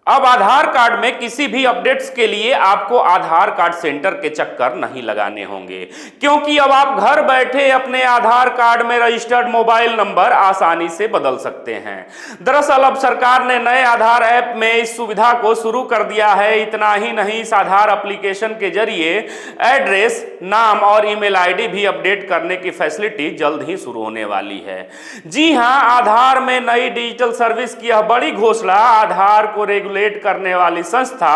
अब आधार कार्ड में किसी भी अपडेट्स के लिए आपको आधार कार्ड सेंटर के चक्कर नहीं लगाने होंगे, क्योंकि अब आप घर बैठे अपने आधार कार्ड में रजिस्टर्ड मोबाइल नंबर आसानी से बदल सकते हैं। दरअसल अब सरकार ने नए आधार ऐप में इस सुविधा को शुरू कर दिया है। इतना ही नहीं, इस आधार एप्लीकेशन के जरिए एड्रेस, नाम और ईमेल आईडी भी अपडेट करने की फैसिलिटी जल्द ही शुरू होने वाली है। जी हां, आधार में नई डिजिटल सर्विस की यह बड़ी घोषणा आधार को रेगुलेट करने वाली संस्था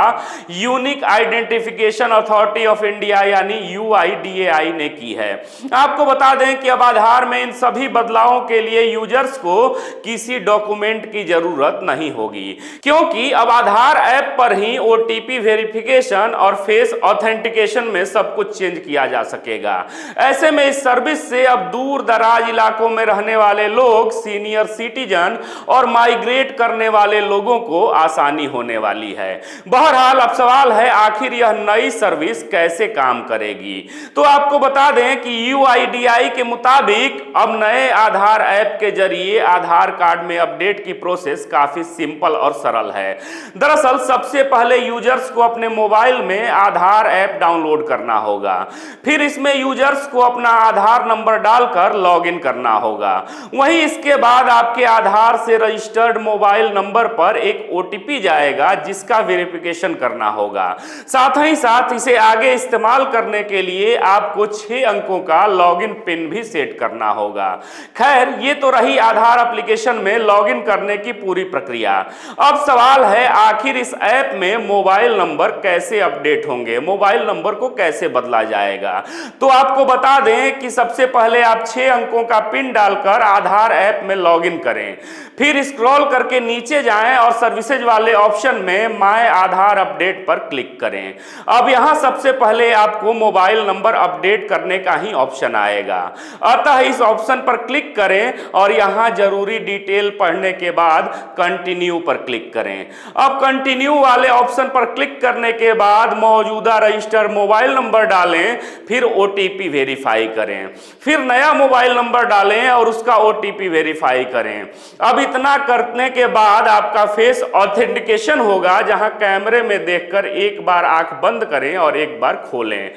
unique identification authority of India यानी UIDAI ने की है। आपको बता दें कि अब आधार में इन सभी बदलावों के लिए यूजर्स को किसी डॉक्यूमेंट की जरूरत नहीं होगी, क्योंकि अब आधार ऐप पर ही OTP वेरिफिकेशन और फेस ऑथेंटिकेशन में सब कुछ चेंज किया जा सकेगा। ऐसे में इस सर्विस से अब दूर दराज इलाकों में रहने वाले लोग, सीनियर सिटीजन और माइग्रेट करने वाले लोगों को आसानी होने वाली है। बहरहाल अब सवाल है, आखिर यह नई सर्विस कैसे काम करेगी। तो आपको बता दें कि UIDAI के मुताबिक अब नए आधार ऐप के जरिए आधार कार्ड में अपडेट की प्रोसेस काफी सिंपल और सरल है। दरअसल सबसे पहले यूजर्स को अपने मोबाइल में आधार ऐप डाउनलोड करना होगा। फिर इसमें यूजर्स को अपना आधार नंबर डालकर लॉगिन करना होगा। वहीं इसके बाद आपके आधार से रजिस्टर्ड मोबाइल नंबर पर एक OTP जाएगा, जिसका वेरिफिकेशन करना होगा। साथ ही साथ इसे आगे इस्तेमाल करने के लिए आपको 6 अंकों का लॉगिन पिन भी सेट करना होगा। खैर, ये तो रही आधार एप्लीकेशन में लॉगिन करने की पूरी प्रक्रिया। अब सवाल है, आखिर इस ऐप में मोबाइल नंबर कैसे अपडेट होंगे, मोबाइल नंबर को कैसे बदला जाएगा। तो आपको बता दें कि सबसे पहले आप 6 अंकों का पिन डालकर आधार ऐप में लॉगिन करें। फिर स्क्रॉल करके नीचे जाएं और सर्विसेज वाले ऑप्शन में माय आधार अपडेट पर क्लिक करें। अब यहां सबसे पहले आपको मोबाइल नंबर अपडेट करने का ही ऑप्शन आएगा। अतः इस ऑप्शन पर क्लिक करें और यहां जरूरी डिटेल पढ़ने के बाद कंटिन्यू पर क्लिक करें। अब कंटिन्यू वाले ऑप्शन पर क्लिक करने के बाद मौजूदा रजिस्टर्ड मोबाइल नंबर डालें, फिर OTP वेरीफाई करें, फिर नया मोबाइल नंबर डालें और उसका OTP वेरीफाई करें। अब इतना करने के बाद आपका फेस ऑथेंटिकेशन होगा, जहां कैमरे में देखकर एक बार आंख बंद करें और एक बार खोलें।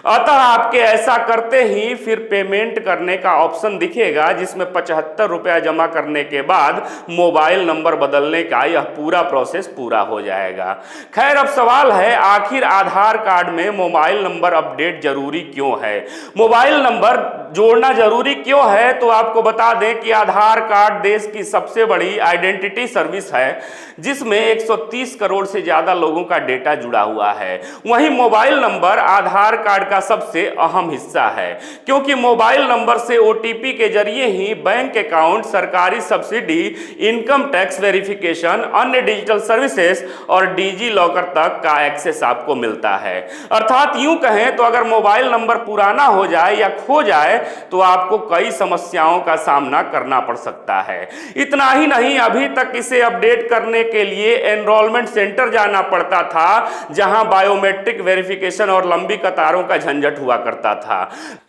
अतः आपके ऐसा करते ही फिर पेमेंट करने का ऑप्शन दिखेगा, जिसमें 75 रुपया जमा करने के बाद मोबाइल नंबर बदलने का यह पूरा प्रोसेस पूरा हो जाएगा। खैर, अब सवाल है, आखिर आधार कार्ड में मोबाइल नंबर अपडेट जरूरी क्यों है, मोबाइल नंबर जोड़ना जरूरी क्यों है। तो आपको बता दें कि आधार कार्ड देश की सबसे बड़ी आइडेंटिटी सर्विस है, जिसमें 130 करोड़ से ज्यादा लोगों का डेटा जुड़ा हुआ है। वहीं मोबाइल नंबर आधार कार्ड का सबसे अहम हिस्सा है, क्योंकि मोबाइल नंबर से OTP के जरिए ही बैंक अकाउंट, सरकारी सब्सिडी, इनकम टैक्स वेरिफिकेशन, अन्य डिजिटल सर्विसेज और डिजी लॉकर तक का एक्सेस आपको मिलता है। अर्थात यूं कहें तो अगर मोबाइल नंबर पुराना हो जाए या खो जाए तो आपको कई समस्याओं का सामना करना पड़ सकता है। इतना ही नहीं, अभी तक इसे अपडेट करने के लिए एनरोलमेंट सेंटर जाना पड़ता था, जहां बायोमेट्रिक वेरिफिकेशन और लंबी कतारों का झंझट हुआ करता था।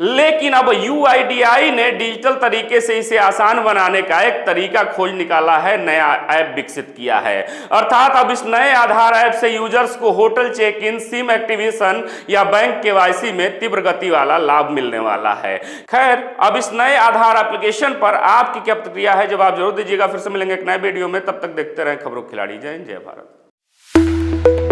लेकिन अब UIDAI ने डिजिटल तरीके से इसे आसान बनाने का एक तरीका खोज निकाला है, नया ऐप विकसित किया है। अर्थात अब इस नए आधार ऐप से यूजर्स को hotel check in, SIM activation या बैंक KYC में तीव्र गति वाला लाभ मिलने वाला है। खैर, अब इस नए आधार एप्लीकेशन पर आपकी क्या प्रतिक्रिया है, जवाब जरूर दीजिएगा। फिर से मिलेंगे एक नए वीडियो में, तब तक देखते रहें खबरों खिलाड़ी। जय हिंद, जय भारत।